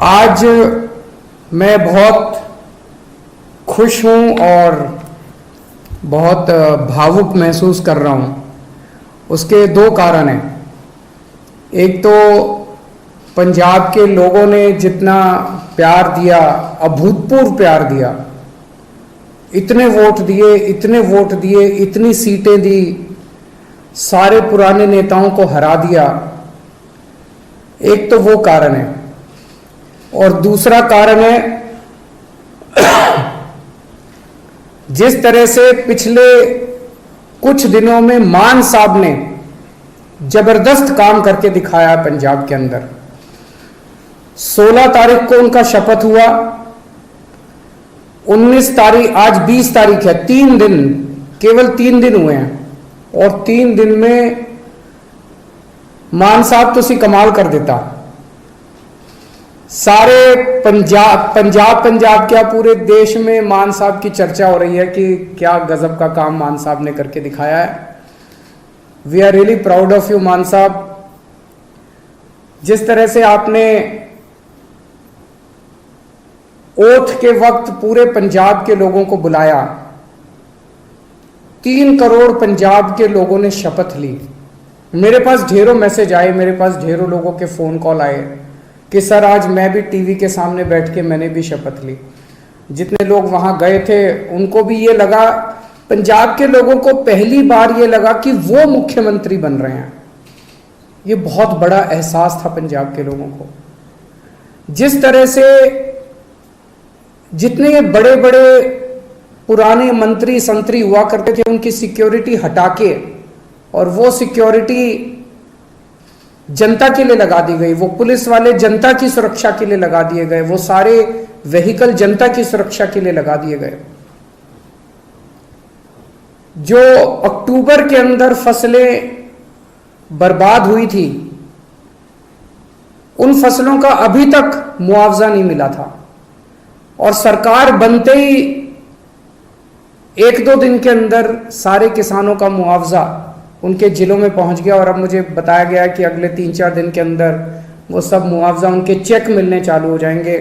आज मैं बहुत खुश हूँ और बहुत भावुक महसूस कर रहा हूँ। उसके दो कारण हैं। एक तो पंजाब के लोगों ने जितना प्यार दिया, अभूतपूर्व प्यार दिया, इतने वोट दिए, इतनी सीटें दी, सारे पुराने नेताओं को हरा दिया। एक तो वो कारण है और दूसरा कारण है जिस तरह से पिछले कुछ दिनों में मान साहब ने जबरदस्त काम करके दिखाया पंजाब के अंदर। 16 तारीख को उनका शपथ हुआ, 19 तारीख, आज 20 तारीख है, 3 दिन, केवल 3 दिन हुए हैं और 3 दिन में मान साहब तो सी कमाल कर देता। सारे पंजाब क्या पूरे देश में मान साहब की चर्चा हो रही है कि क्या गजब का काम मान साहब ने करके दिखाया है। We are really proud of you Mann साहब। जिस तरह से आपने ओथ के वक्त पूरे पंजाब के लोगों को बुलाया, 3 करोड़ पंजाब के लोगों ने शपथ ली। मेरे पास ढेरों मैसेज आए, मेरे पास ढेरों लोगों के फोन कॉल आए कि सर आज मैं भी टीवी के सामने बैठ के मैंने भी शपथ ली। जितने लोग वहां गए थे उनको भी ये लगा, पंजाब के लोगों को पहली बार ये लगा कि वो मुख्यमंत्री बन रहे हैं। ये बहुत बड़ा एहसास था पंजाब के लोगों को। जिस तरह से जितने ये बड़े बड़े पुराने मंत्री संतरी हुआ करते थे उनकी सिक्योरिटी हटा के और वो सिक्योरिटी जनता के लिए लगा दी गई, वो पुलिस वाले जनता की सुरक्षा के लिए लगा दिए गए, वो सारे व्हीकल जनता की सुरक्षा के लिए लगा दिए गए। जो अक्टूबर के अंदर फसलें बर्बाद हुई थी उन फसलों का अभी तक मुआवजा नहीं मिला था और सरकार बनते ही 1-2 दिन के अंदर सारे किसानों का मुआवजा उनके जिलों में पहुंच गया और अब मुझे बताया गया है कि अगले 3-4 दिन के अंदर वो सब मुआवजा उनके चेक मिलने चालू हो जाएंगे।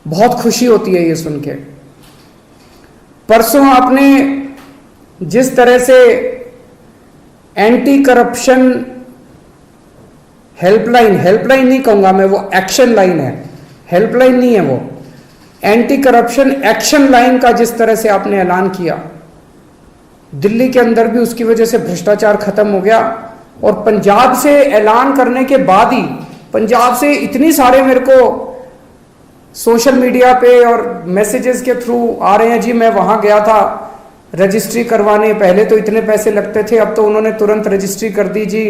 बहुत खुशी होती है ये सुन के। परसों आपने जिस तरह से एंटी करप्शन हेल्पलाइन नहीं कहूंगा मैं, वो एक्शन लाइन है, हेल्पलाइन नहीं है, वो एंटी करप्शन एक्शन लाइन का जिस तरह से आपने ऐलान किया, दिल्ली के अंदर भी उसकी वजह से भ्रष्टाचार खत्म हो गया। और पंजाब से ऐलान करने के बाद ही पंजाब से इतनी सारे मेरे को सोशल मीडिया पे और मैसेजेस के थ्रू आ रहे हैं, जी मैं वहां गया था रजिस्ट्री करवाने, पहले तो इतने पैसे लगते थे, अब तो उन्होंने तुरंत रजिस्ट्री कर दी। जी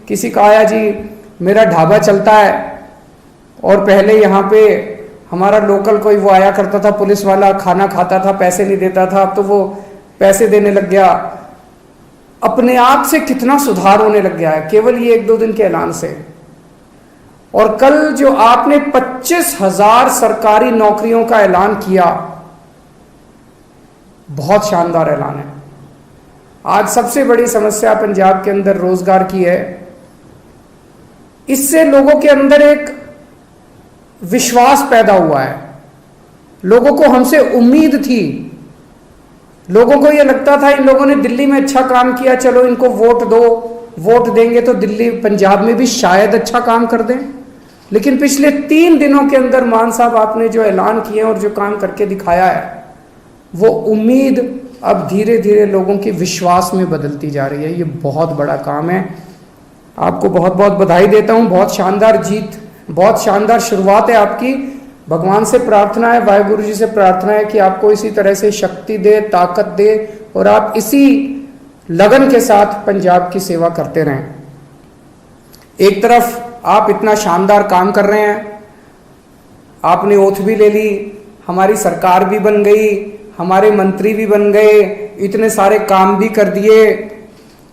किसी का आया, जी मेरा ढाबा चलता है और पहले यहाँ पे हमारा लोकल कोई वो आया करता था पुलिस वाला, खाना खाता था, पैसे नहीं देता था, अब तो वो पैसे देने लग गया। अपने आप से कितना सुधार होने लग गया है केवल ये 1-2 दिन के ऐलान से। और कल जो आपने 25,000 सरकारी नौकरियों का ऐलान किया, बहुत शानदार ऐलान है। आज सबसे बड़ी समस्या पंजाब के अंदर रोजगार की है। इससे लोगों के अंदर एक विश्वास पैदा हुआ है। लोगों को हमसे उम्मीद थी, लोगों को यह लगता था इन लोगों ने दिल्ली में अच्छा काम किया, चलो इनको वोट दो, वोट देंगे तो दिल्ली पंजाब में भी शायद अच्छा काम कर दें। लेकिन पिछले 3 दिनों के अंदर मान साहब आपने जो ऐलान किए और जो काम करके दिखाया है, वो उम्मीद अब धीरे धीरे लोगों की विश्वास में बदलती जा रही है। ये बहुत बड़ा काम है। आपको बहुत बहुत बधाई देता हूं। बहुत शानदार जीत, बहुत शानदार शुरुआत है आपकी। भगवान से प्रार्थना है, वाहिगुरु जी से प्रार्थना है कि आपको इसी तरह से शक्ति दे, ताकत दे और आप इसी लगन के साथ पंजाब की सेवा करते रहें। एक तरफ आप इतना शानदार काम कर रहे हैं, आपने ओथ भी ले ली, हमारी सरकार भी बन गई, हमारे मंत्री भी बन गए, इतने सारे काम भी कर दिए,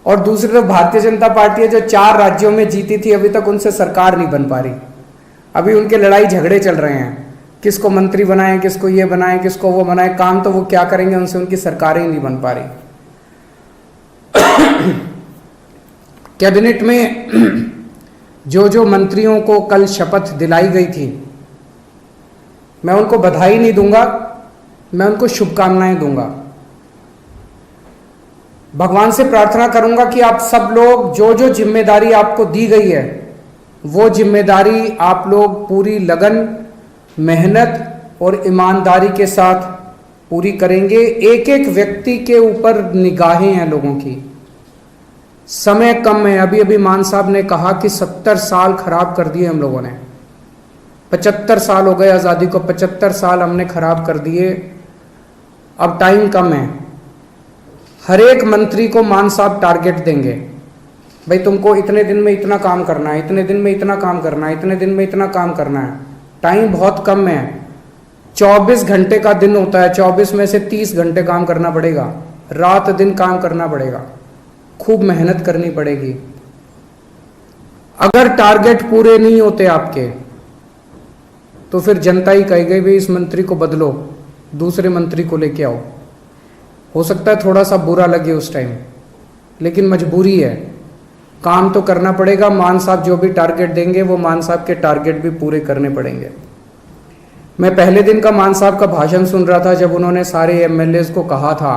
और दूसरी तरफ भारतीय जनता पार्टी है जो 4 राज्यों में जीती थी, अभी तक उनसे सरकार नहीं बन पा रही। अभी उनके लड़ाई झगड़े चल रहे हैं, किसको मंत्री बनाएं, किसको ये बनाएं, किसको वो बनाएं। काम तो वो क्या करेंगे, उनसे उनकी सरकारें ही नहीं बन पा रही। कैबिनेट में जो जो मंत्रियों को कल शपथ दिलाई गई थी मैं उनको बधाई नहीं दूंगा, मैं उनको शुभकामनाएं दूंगा। भगवान से प्रार्थना करूंगा कि आप सब लोग जो जो जिम्मेदारी आपको दी गई है वो जिम्मेदारी आप लोग पूरी लगन, मेहनत और ईमानदारी के साथ पूरी करेंगे। एक एक व्यक्ति के ऊपर निगाहें हैं लोगों की, समय कम है। अभी अभी मान साहब ने कहा कि 70 साल खराब कर दिए हम लोगों ने, 75 साल हो गए आज़ादी को, 75 साल हमने खराब कर दिए, अब टाइम कम है। हर एक मंत्री को मान साहब टारगेट देंगे, भाई तुमको इतने दिन में इतना काम करना है, इतने दिन में इतना काम करना है, इतने दिन में इतना काम करना है। टाइम बहुत कम है, 24 घंटे का दिन होता है, 24 में से 30 घंटे काम करना पड़ेगा, रात दिन काम करना पड़ेगा, खूब मेहनत करनी पड़ेगी। अगर टारगेट पूरे नहीं होते आपके तो फिर जनता ही कहेगी भाई इस मंत्री को बदलो, दूसरे मंत्री को लेके आओ। हो सकता है थोड़ा सा बुरा लगे उस टाइम, लेकिन मजबूरी है, काम तो करना पड़ेगा। मान साहब जो भी टारगेट देंगे वो मान साहब के टारगेट भी पूरे करने पड़ेंगे। मैं पहले दिन का मान साहब का भाषण सुन रहा था जब उन्होंने सारे एमएलएज को कहा था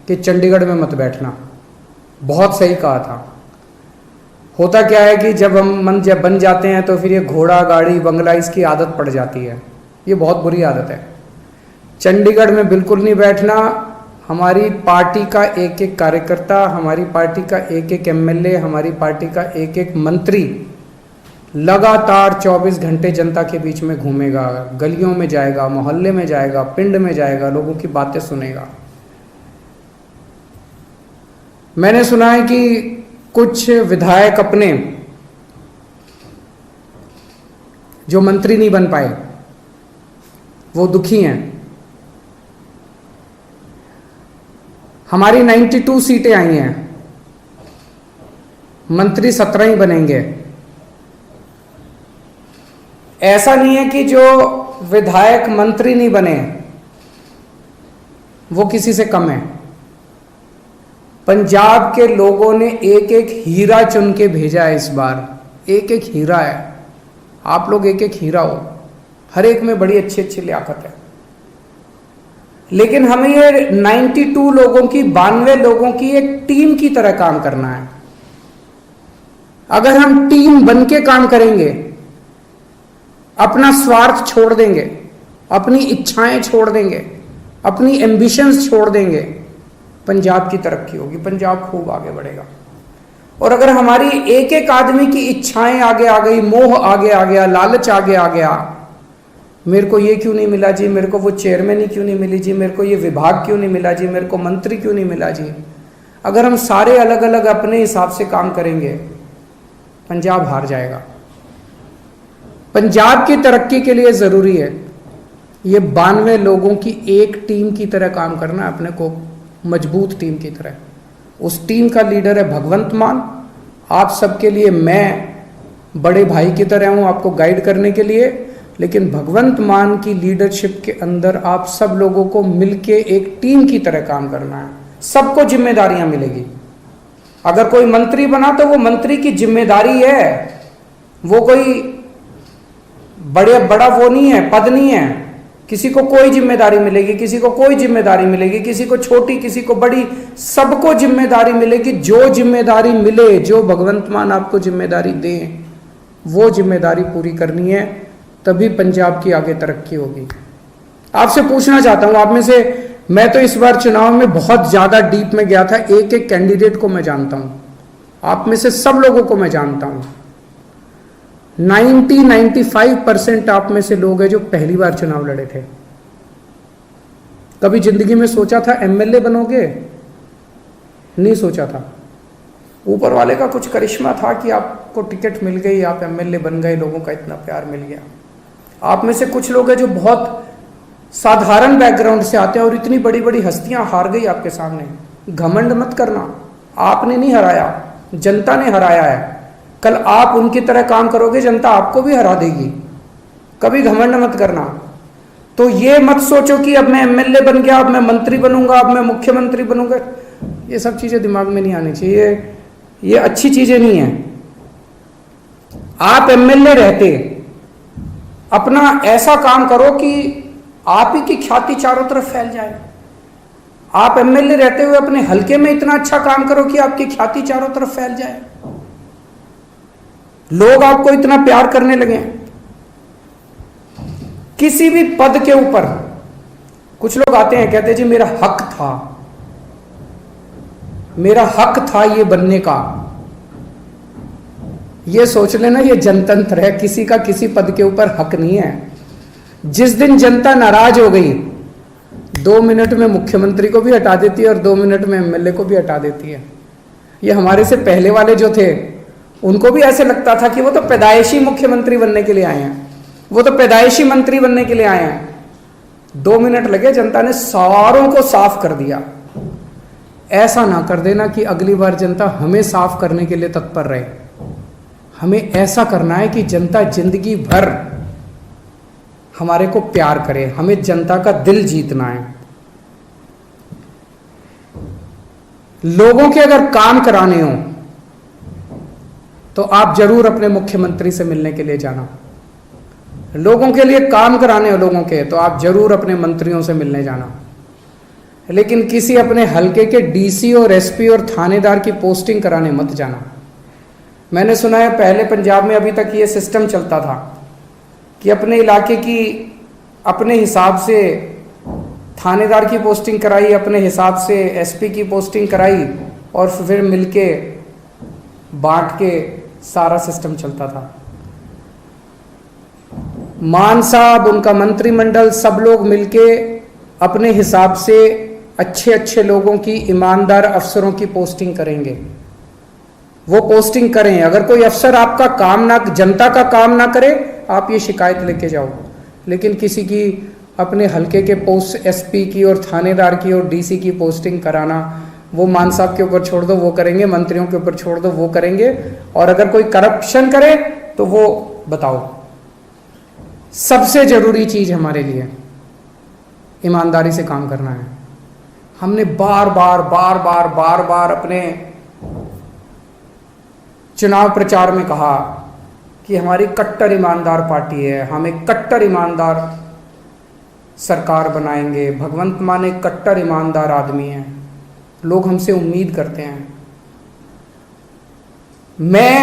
कि चंडीगढ़ में मत बैठना, बहुत सही कहा था। होता क्या है कि जब हम जब बन जाते हैं तो फिर ये घोड़ा गाड़ी बंगला इसकी आदत पड़ जाती है, ये बहुत बुरी आदत है। चंडीगढ़ में बिल्कुल नहीं बैठना। हमारी पार्टी का एक एक कार्यकर्ता, हमारी पार्टी का एक एक एमएलए, हमारी पार्टी का एक एक मंत्री लगातार 24 घंटे जनता के बीच में घूमेगा, गलियों में जाएगा, मोहल्ले में जाएगा, पिंड में जाएगा, लोगों की बातें सुनेगा। मैंने सुना है कि कुछ विधायक अपने जो मंत्री नहीं बन पाए वो दुखी हैं। हमारी 92 सीटें आई हैं, मंत्री 17 ही बनेंगे। ऐसा नहीं है कि जो विधायक मंत्री नहीं बने वो किसी से कम है। पंजाब के लोगों ने एक एक हीरा चुन के भेजा है इस बार, एक एक हीरा है। आप लोग एक एक हीरा हो, हर एक में बड़ी अच्छी अच्छी लियाकत है। लेकिन हमें ये 92 लोगों की, 92 लोगों की एक टीम की तरह काम करना है। अगर हम टीम बन के काम करेंगे, अपना स्वार्थ छोड़ देंगे, अपनी इच्छाएं छोड़ देंगे, अपनी एम्बिशंस छोड़ देंगे, पंजाब की तरक्की होगी, पंजाब खूब आगे बढ़ेगा। और अगर हमारी एक एक आदमी की इच्छाएं आगे आ गई, मोह आगे आ गया, लालच आगे आ गया, मेरे को ये क्यों नहीं मिला जी, मेरे को वो चेयरमैन ही क्यों नहीं मिली जी, मेरे को ये विभाग क्यों नहीं मिला जी, मेरे को मंत्री क्यों नहीं मिला जी। अगर हम सारे अलग अलग अपने हिसाब से काम करेंगे, पंजाब हार जाएगा। पंजाब की तरक्की के लिए जरूरी है ये 92 लोगों की एक टीम की तरह काम करना, अपने को मजबूत टीम की तरह। उस टीम का लीडर है भगवंत मान। आप सबके लिए मैं बड़े भाई की तरह हूं, आपको गाइड करने के लिए। लेकिन भगवंत मान की लीडरशिप के अंदर आप सब लोगों को मिलके एक टीम की तरह काम करना है। सबको जिम्मेदारियां मिलेगी। अगर कोई मंत्री बना तो वो मंत्री की जिम्मेदारी है, वो कोई बड़ा वो नहीं है, पद नहीं है। किसी को कोई जिम्मेदारी मिलेगी, किसी को कोई जिम्मेदारी मिलेगी, किसी को छोटी, किसी को बड़ी, सबको जिम्मेदारी मिलेगी। जो जिम्मेदारी मिले, जो भगवंत मान आपको जिम्मेदारी दे, वो जिम्मेदारी पूरी करनी है, तभी पंजाब की आगे तरक्की होगी। आपसे पूछना चाहता हूं, आप में से, मैं तो इस बार चुनाव में बहुत ज्यादा डीप में गया था, एक एक कैंडिडेट को मैं जानता हूं, आप में से सब लोगों को मैं जानता हूं। 95% आप में से लोग हैं जो पहली बार चुनाव लड़े थे। कभी जिंदगी में सोचा था एमएलए बनोगे? नहीं सोचा था। ऊपर वाले का कुछ करिश्मा था कि आपको टिकट मिल गई, आप एमएलए बन गए, लोगों का इतना प्यार मिल गया। आप में से कुछ लोग हैं जो बहुत साधारण बैकग्राउंड से आते हैं और इतनी बड़ी बड़ी हस्तियां हार गई आपके सामने। घमंड मत करना, आपने नहीं हराया, जनता ने हराया है। कल आप उनकी तरह काम करोगे, जनता आपको भी हरा देगी। कभी घमंड मत करना। तो ये मत सोचो कि अब मैं एमएलए बन गया, अब मैं मंत्री बनूंगा, अब मैं मुख्यमंत्री बनूंगा। ये सब चीजें दिमाग में नहीं आनी चाहिए, ये अच्छी चीजें नहीं है। आप एमएलए रहते, अपना ऐसा काम करो कि आप ही की ख्याति चारों तरफ फैल जाए। आप एमएलए रहते हुए अपने हलके में इतना अच्छा काम करो कि आपकी ख्याति चारों तरफ फैल जाए, लोग आपको इतना प्यार करने लगे। किसी भी पद के ऊपर कुछ लोग आते हैं, कहते हैं जी मेरा हक था ये बनने का। ये सोच लेना ये जनतंत्र है, किसी का किसी पद के ऊपर हक नहीं है। जिस दिन जनता नाराज हो गई, 2 मिनट में मुख्यमंत्री को भी हटा देती है और 2 मिनट में एमएलए को भी हटा देती है। ये हमारे से पहले वाले जो थे उनको भी ऐसे लगता था कि वो तो पैदाइशी मुख्यमंत्री बनने के लिए आए हैं, वो तो पैदाइशी मंत्री बनने के लिए आए हैं। 2 मिनट लगे, जनता ने सारों को साफ कर दिया। ऐसा ना कर देना कि अगली बार जनता हमें साफ करने के लिए तत्पर रहे। हमें ऐसा करना है कि जनता जिंदगी भर हमारे को प्यार करे, हमें जनता का दिल जीतना है। लोगों के अगर काम कराने हो तो आप जरूर अपने मुख्यमंत्री से मिलने के लिए जाना। लोगों के लिए काम कराने हो लोगों के, तो आप जरूर अपने मंत्रियों से मिलने जाना। लेकिन किसी अपने हलके के डीसी और एसपी और थानेदार की पोस्टिंग कराने मत जाना। मैंने सुना है पहले पंजाब में अभी तक ये सिस्टम चलता था कि अपने इलाके की अपने हिसाब से थानेदार की पोस्टिंग कराई, अपने हिसाब से एसपी की पोस्टिंग कराई और फिर मिलके बांट के सारा सिस्टम चलता था। मान साहब, उनका मंत्रिमंडल, सब लोग मिलके अपने हिसाब से अच्छे अच्छे लोगों की, ईमानदार अफसरों की पोस्टिंग करेंगे। वो पोस्टिंग करें। अगर कोई अफसर आपका काम ना, जनता का काम ना करे, आप ये शिकायत लेके जाओ। लेकिन किसी की अपने हलके के पोस्ट, एसपी की और थानेदार की और डीसी की पोस्टिंग कराना, वो मान साहब के ऊपर छोड़ दो, वो करेंगे। मंत्रियों के ऊपर छोड़ दो, वो करेंगे। और अगर कोई करप्शन करे तो वो बताओ। सबसे जरूरी चीज हमारे लिए ईमानदारी से काम करना है। हमने बार बार अपने चुनाव प्रचार में कहा कि हमारी कट्टर ईमानदार पार्टी है, हम एक कट्टर ईमानदार सरकार बनाएंगे। भगवंत मान एक कट्टर ईमानदार आदमी है, लोग हमसे उम्मीद करते हैं। मैं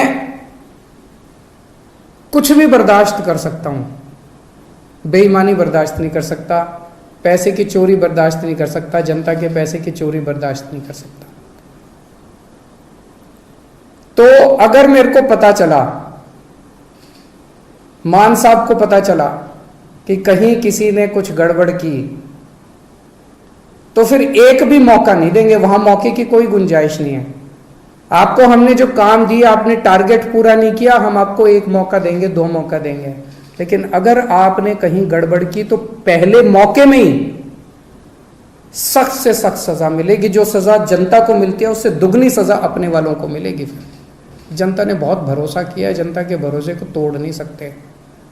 कुछ भी बर्दाश्त कर सकता हूं, बेईमानी बर्दाश्त नहीं कर सकता, पैसे की चोरी बर्दाश्त नहीं कर सकता, जनता के पैसे की चोरी बर्दाश्त नहीं कर सकता। तो अगर मेरे को पता चला, मान साहब को पता चला कि कहीं किसी ने कुछ गड़बड़ की, तो फिर एक भी मौका नहीं देंगे। वहां मौके की कोई गुंजाइश नहीं है। आपको हमने जो काम दिया, आपने टारगेट पूरा नहीं किया, हम आपको 1 मौका देंगे, 2 मौका देंगे। लेकिन अगर आपने कहीं गड़बड़ की तो पहले मौके में ही सख्त से सख्त सजा मिलेगी। जो सजा जनता को मिलती है उससे दुगनी सजा अपने वालों को मिलेगी। फिर जनता ने बहुत भरोसा किया है, जनता के भरोसे को तोड़ नहीं सकते।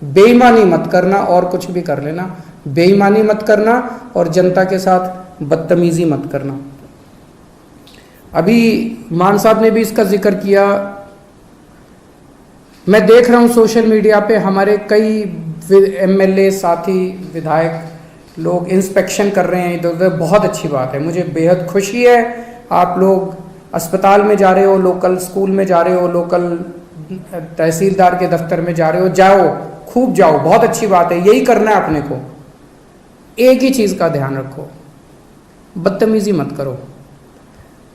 बेईमानी मत करना और कुछ भी कर लेना, बेईमानी मत करना और जनता के साथ बदतमीजी मत करना। अभी मान साहब ने भी इसका जिक्र किया। मैं देख रहा हूं सोशल मीडिया पे हमारे कई एमएलए साथी, विधायक लोग इंस्पेक्शन कर रहे हैं इधर उधर। बहुत अच्छी बात है, मुझे बेहद खुशी है। आप लोग अस्पताल में जा रहे हो, लोकल स्कूल में जा रहे हो, लोकल तहसीलदार के दफ्तर में जा रहे हो, जाओ, खूब जाओ, बहुत अच्छी बात है। यही करना है अपने को। एक ही चीज का ध्यान रखो, बदतमीजी मत करो।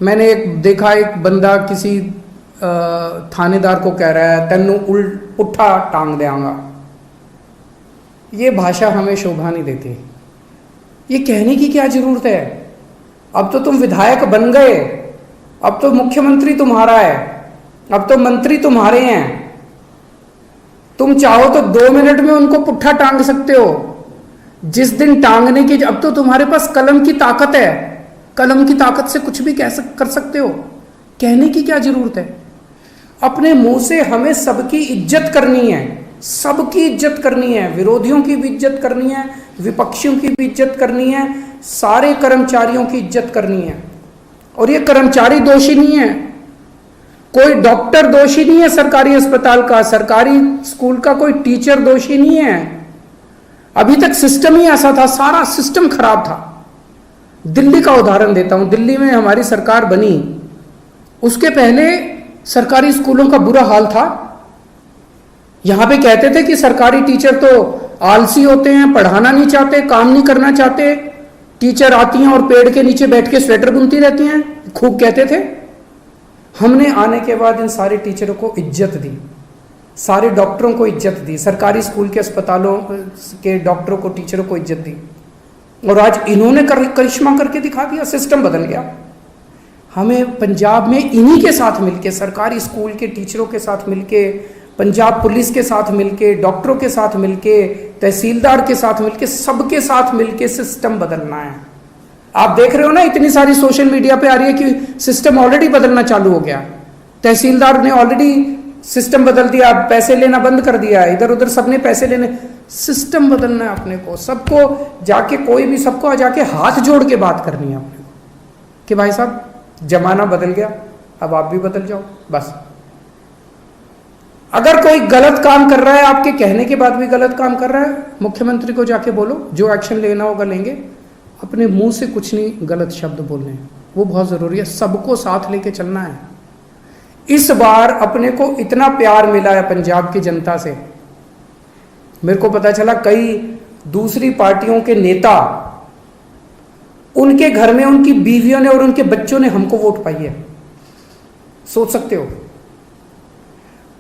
मैंने देखा एक बंदा किसी थानेदार को कह रहा है, तेनू पुट्ठा टांग देंगा। ये भाषा हमें शोभा नहीं देती। ये कहने की क्या जरूरत है? अब तो तुम विधायक बन गए, अब तो मुख्यमंत्री तुम्हारा है, अब तो मंत्री तुम्हारे हैं। तुम चाहो तो 2 मिनट में उनको पुट्ठा टांग सकते हो। जिस दिन टांगने की, अब तो तुम्हारे पास कलम की ताकत है, कलम की ताकत से कुछ भी कर सकते हो। कहने की क्या जरूरत है? अपने मुंह से हमें सबकी इज्जत करनी है, सबकी इज्जत करनी है। विरोधियों की भी इज्जत करनी है, विपक्षियों की भी इज्जत करनी है, सारे कर्मचारियों की इज्जत करनी है। और ये कर्मचारी दोषी नहीं है, कोई डॉक्टर दोषी नहीं है सरकारी अस्पताल का, सरकारी स्कूल का कोई टीचर दोषी नहीं है। अभी तक सिस्टम ही ऐसा था, सारा सिस्टम खराब था। दिल्ली का उदाहरण देता हूं, दिल्ली में हमारी सरकार बनी, उसके पहले सरकारी स्कूलों का बुरा हाल था। यहां पे कहते थे कि सरकारी टीचर तो आलसी होते हैं, पढ़ाना नहीं चाहते, काम नहीं करना चाहते, टीचर आती हैं और पेड़ के नीचे बैठ के स्वेटर बुनती रहती हैं, खूब कहते थे। हमने आने के बाद इन सारे टीचरों को इज्जत दी, सारे डॉक्टरों को इज्जत दी, सरकारी स्कूल के अस्पतालों के डॉक्टरों को, टीचरों को इज्जत दी, और आज इन्होंने करिश्मा करके दिखा दिया, सिस्टम बदल गया। हमें पंजाब में इन्हीं के साथ मिलके, सरकारी स्कूल के टीचरों के साथ मिलके, पंजाब पुलिस के साथ मिलके, डॉक्टरों के साथ मिलके, तहसीलदार के साथ मिलके, सबके साथ मिलके सिस्टम बदलना है। आप देख रहे हो ना, इतनी सारी सोशल मीडिया पे आ रही है कि सिस्टम ऑलरेडी बदलना चालू हो गया, तहसीलदार ने ऑलरेडी सिस्टम बदल दिया, पैसे लेना बंद कर दिया, इधर उधर सबने पैसे लेने, सिस्टम बदलना है अपने को। सबको जाके, कोई भी सबको जाके हाथ जोड़ के बात करनी है अपने को कि भाई साहब जमाना बदल गया, अब आप भी बदल जाओ। बस अगर कोई गलत काम कर रहा है, आपके कहने के बाद भी गलत काम कर रहा है, मुख्यमंत्री को जाके बोलो, जो एक्शन लेना होगा लेंगे। अपने मुंह से कुछ नहीं गलत शब्द बोलने हैं, वो बहुत जरूरी है। सबको साथ लेके चलना है। इस बार अपने को इतना प्यार मिला है पंजाब की जनता से, मेरे को पता चला कई दूसरी पार्टियों के नेता, उनके घर में उनकी बीवियों ने और उनके बच्चों ने हमको वोट पाई है। सोच सकते हो,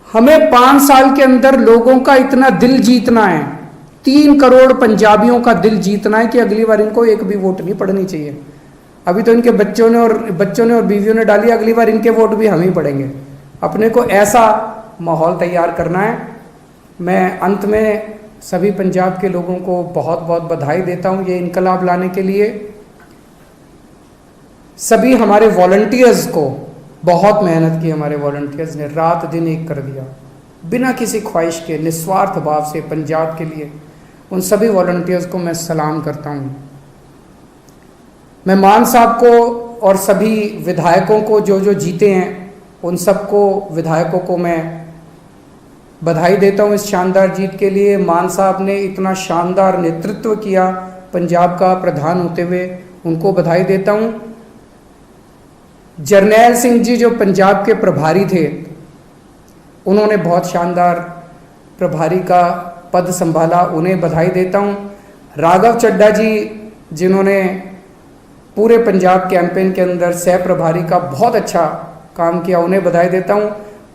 हमें 5 साल के अंदर लोगों का इतना दिल जीतना है, 3 करोड़ पंजाबियों का दिल जीतना है कि अगली बार इनको एक भी वोट नहीं पड़नी चाहिए। अभी तो इनके बच्चों ने और बीवियों ने डाली, अगली बार इनके वोट भी हम ही पड़ेंगे। अपने को ऐसा माहौल तैयार करना है। मैं अंत में सभी पंजाब के लोगों को बहुत बहुत बधाई देता हूं ये इनकलाब लाने के लिए। सभी हमारे वॉलंटियर्स को, बहुत मेहनत की हमारे वॉलंटियर्स ने, रात दिन एक कर दिया, बिना किसी ख्वाहिश के, निस्वार्थ भाव से पंजाब के लिए। उन सभी वॉलंटियर्स को मैं सलाम करता हूं। मैं मान साहब को और सभी विधायकों को जो जीते हैं, उन सबको विधायकों को मैं बधाई देता हूं इस शानदार जीत के लिए। मान साहब ने इतना शानदार नेतृत्व किया पंजाब का प्रधान होते हुए, उनको बधाई देता हूं। जरनैल सिंह जी जो पंजाब के प्रभारी थे, उन्होंने बहुत शानदार प्रभारी का पद संभाला, उन्हें बधाई देता हूं। राघव चड्ढा जी जिन्होंने पूरे पंजाब कैंपेन के अंदर सह प्रभारी का बहुत अच्छा काम किया, उन्हें बधाई देता हूं।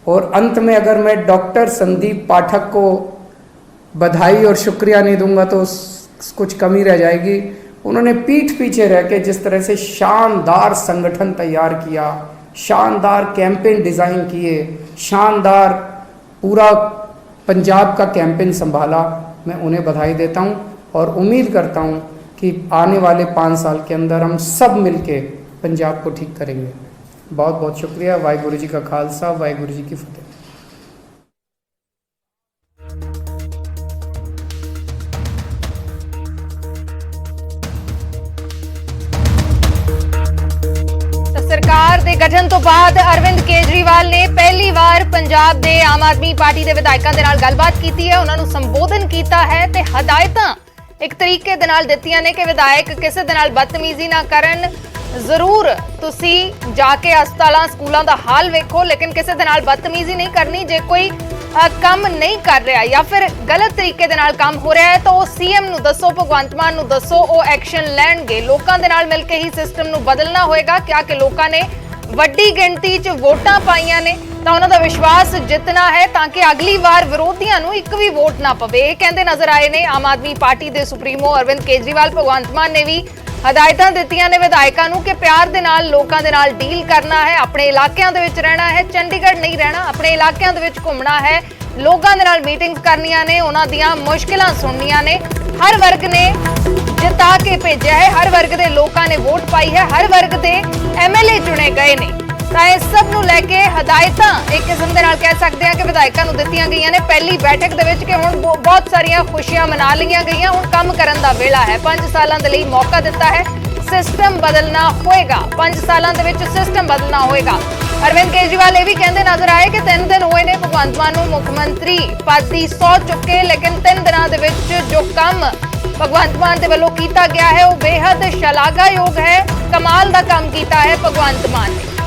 और अंत में अगर मैं डॉक्टर संदीप पाठक को बधाई और शुक्रिया नहीं दूंगा तो कुछ कमी रह जाएगी। उन्होंने पीठ पीछे रह के जिस तरह से शानदार संगठन तैयार किया, शानदार कैंपेन डिज़ाइन किए, शानदार पूरा पंजाब का कैंपेन संभाला, मैं उन्हें बधाई देता हूं। और उम्मीद करता हूं कि आने वाले 5 साल के अंदर हम सब मिलके पंजाब को ठीक करेंगे। बहुत बहुत शुक्रिया। वाहिगुरु जी का खालसा, वाहिगुरु जी की फतेह। सरकार ਦੇ ਗਠਨ ਤੋਂ ਬਾਅਦ ਅਰਵਿੰਦ ਕੇਜਰੀਵਾਲ ਨੇ ਪਹਿਲੀ ਵਾਰ ਪੰਜਾਬ ਦੇ ਆਮ ਆਦਮੀ ਪਾਰਟੀ ਦੇ ਵਿਧਾਇਕਾਂ ਦੇ ਨਾਲ ਗੱਲਬਾਤ ਕੀਤੀ ਹੈ, ਉਹਨਾਂ ਨੂੰ ਸੰਬੋਧਨ ਕੀਤਾ ਹੈ ਤੇ ਹਦਾਇਤਾਂ ਇੱਕ ਤਰੀਕੇ ਦੇ ਨਾਲ ਦਿੱਤੀਆਂ ਨੇ ਕਿ ਵਿਧਾਇਕ ਕਿਸੇ ਦੇ ਨਾਲ ਬਦਤਮੀਜ਼ੀ ਨਾ ਕਰਨ। ਜ਼ਰੂਰ ਤੁਸੀਂ ਜਾ ਕੇ ਹਸਪਤਾਲਾਂ ਸਕੂਲਾਂ ਦਾ ਹਾਲ ਵੇਖੋ, ਲੇਕਿਨ ਕਿਸੇ ਦੇ ਨਾਲ ਬਦਤਮੀਜ਼ੀ ਨਹੀਂ ਕਰਨੀ। ਜੇ ਕੋਈ ਕੰਮ ਨਹੀਂ ਕਰ ਰਿਹਾ ਜਾਂ ਫਿਰ ਗਲਤ ਤਰੀਕੇ ਦੇ ਨਾਲ ਕੰਮ ਹੋ ਰਿਹਾ ਹੈ ਤਾਂ ਉਹ ਸੀਐਮ ਨੂੰ ਦੱਸੋ, ਭਗਵੰਤ ਮਾਨ ਨੂੰ ਦੱਸੋ, ਉਹ ਐਕਸ਼ਨ ਲੈਣਗੇ। ਲੋਕਾਂ ਦੇ ਨਾਲ ਮਿਲ ਕੇ ਹੀ ਸਿਸਟਮ ਨੂੰ ਬਦਲਣਾ ਹੋਏਗਾ, ਕਿਉਂਕਿ ਲੋਕਾਂ ਨੇ ਵੱਡੀ ਗਿਣਤੀ 'ਚ ਵੋਟਾਂ ਪਾਈਆਂ ਨੇ ਤਾਂ ਉਹਨਾਂ ਦਾ ਵਿਸ਼ਵਾਸ ਜਿੱਤਣਾ ਹੈ ਤਾਂ ਕਿ ਅਗਲੀ ਵਾਰ ਵਿਰੋਧੀਆਂ ਨੂੰ ਇੱਕ ਵੀ ਵੋਟ ਨਾ ਪਵੇ। ਇਹ ਕਹਿੰਦੇ ਨਜ਼ਰ ਆਏ ਨੇ ਆਮ ਆਦਮੀ ਪਾਰਟੀ ਦੇ ਸੁਪਰੀਮੋ ਅਰਵਿੰਦ ਕੇਜਰੀਵਾਲ। ਭਗਵੰਤ ਮਾਨ ਨੇ ਵੀ ਹਦਾਇਤਾਂ ਦਿੱਤੀਆਂ ਨੇ ਵਿਧਾਇਕਾਂ ਨੂੰ ਕਿ ਪਿਆਰ ਦੇ ਨਾਲ ਲੋਕਾਂ ਦੇ ਨਾਲ ਡੀਲ ਕਰਨਾ ਹੈ, ਆਪਣੇ ਇਲਾਕਿਆਂ ਦੇ ਵਿੱਚ ਰਹਿਣਾ ਹੈ, ਚੰਡੀਗੜ੍ਹ ਨਹੀਂ ਰਹਿਣਾ, ਆਪਣੇ ਇਲਾਕਿਆਂ ਦੇ ਵਿੱਚ ਘੁੰਮਣਾ ਹੈ, ਲੋਕਾਂ ਦੇ ਨਾਲ ਮੀਟਿੰਗਸ ਕਰਨੀਆਂ ਨੇ, ਉਹਨਾਂ ਦੀਆਂ ਮੁਸ਼ਕਿਲਾਂ ਸੁਣਨੀਆਂ ਨੇ। ਹਰ ਵਰਗ ਨੇ ਜਿਤਾ ਕੇ ਭੇਜਿਆ ਹੈ, ਹਰ ਵਰਗ ਦੇ ਲੋਕਾਂ ਨੇ ਵੋਟ ਪਾਈ ਹੈ, ਹਰ ਵਰਗ ਦੇ ਐਮਐਲਏ ਚੁਣੇ ਗਏ ਨੇ। ਤਾਂ ਇਸ ਸਭ ਨੂੰ ਲੈ ਕੇ ਹਦਾਇਤਾਂ ਇੱਕ ਕਿਸਮ ਦੇ ਨਾਲ ਕਹਿ ਸਕਦੇ ਹਾਂ ਕਿ ਵਿਧਾਇਕਾਂ ਨੂੰ ਦਿੱਤੀਆਂ ਗਈਆਂ ਨੇ ਪਹਿਲੀ ਬੈਠਕ ਦੇ ਵਿੱਚ ਕਿ ਹੁਣ ਬਹੁਤ ਸਾਰੀਆਂ ਖੁਸ਼ੀਆਂ ਮਨਾ ਲਈਆਂ ਗਈਆਂ, ਹੁਣ ਕੰਮ ਕਰਨ ਦਾ ਵੇਲਾ ਹੈ। 5 ਸਾਲਾਂ ਦੇ ਲਈ ਮੌਕਾ ਦਿੱਤਾ ਹੈ, ਸਿਸਟਮ ਬਦਲਣਾ ਹੋਏਗਾ। 5 ਸਾਲਾਂ ਦੇ ਵਿੱਚ ਸਿਸਟਮ ਬਦਲਣਾ ਹੋਏਗਾ। ਅਰਵਿੰਦ ਕੇਜਰੀਵਾਲ ਇਹ ਵੀ ਕਹਿੰਦੇ ਨਜ਼ਰ ਆਏ ਕਿ 3 ਦਿਨ ਹੋਏ ਨੇ ਭਗਵੰਤ ਮਾਨ ਨੂੰ ਮੁੱਖ ਮੰਤਰੀ ਪਦ ਦੀ ਸਹੁੰ ਚੁੱਕੇ, ਲੇਕਿਨ 3 ਦਿਨਾਂ ਦੇ ਵਿੱਚ ਜੋ ਕੰਮ ਭਗਵੰਤ ਮਾਨ ਦੇ ਵੱਲੋਂ ਕੀਤਾ ਗਿਆ ਹੈ ਉਹ ਬੇहद ਸ਼ਲਾਘਾਯੋਗ ਹੈ। ਕਮਾਲ ਦਾ ਕੰਮ ਕੀਤਾ ਹੈ ਭਗਵੰਤ ਮਾਨ ਨੇ।